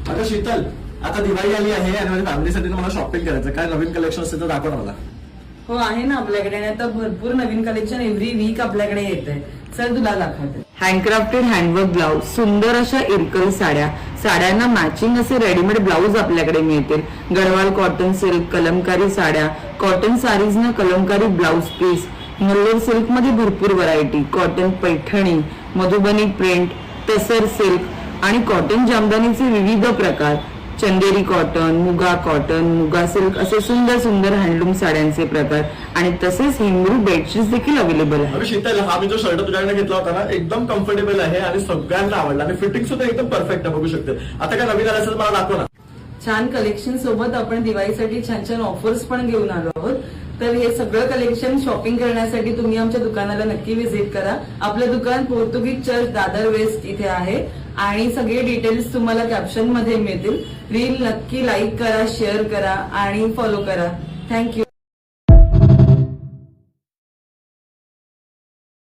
आता शीतल, आता दिवाळी आली आहे आणि माझ्या फॅमिलीसाठी मला शॉपिंग करायचं, काय नवीन कलेक्शन असेल तर दाखव ना मला. हो आहे ना आपल्याकडे, आणि आता भरपूर नवीन कलेक्शन एव्हरी वीक आपल्याकडे येत आहे. चल तुला दाखवते. हँडक्राफ्टेड हँडवर्क ब्लाउज, सुंदर अशा इरकल साड्या, साड्यांना मॅचिंग असे रेडीमेड ब्लाउज आपल्याकडे मिळतील. गढवाल कॉटन सिल्क, कलमकारी साड्या, कॉटन साडीज ना Kalamkari blouse piece, Nellore silk मध्ये भरपूर variety, cotton Paithani, Madhubani print, tussar silk आणि कॉटन जामदानीचे विविध प्रकार, चंदेरी कॉटन, मुगा सिल्क असे सुंदर सुंदर हँडलूम साड्यांचे प्रकार आणि तसेच हिमरू बेडशीट्स देखील अवेलेबल आहे. अरे शीतल, हा मी जो शर्ट तुझ्याकडे घेतला होता ना, एकदम कम्फर्टेबल आहे आणि सगळ्यांना आवडला आणि फिटिंग सुद्धा एकदम परफेक्ट आहे, बघू शकते. आता काय नवीन आलं असेल तर मला दाखव ना. छान कलेक्शन सोबत आपण दिवाळीसाठी छान छान ऑफर्स पण घेऊन आलो आहोत. तर हे सगळं कलेक्शन शॉपिंग करण्यासाठी तुम्ही आमच्या दुकानाला नक्की व्हिजिट करा. आपलं दुकान पोर्तुगीज चर्च, दादर वेस्ट इथे आहे आणि सगळे डिटेल्स तुम्हाला कॅप्शन मध्ये मिळतील. रील नक्की लाईक करा, शेअर करा आणि फॉलो करा. थँक्यू.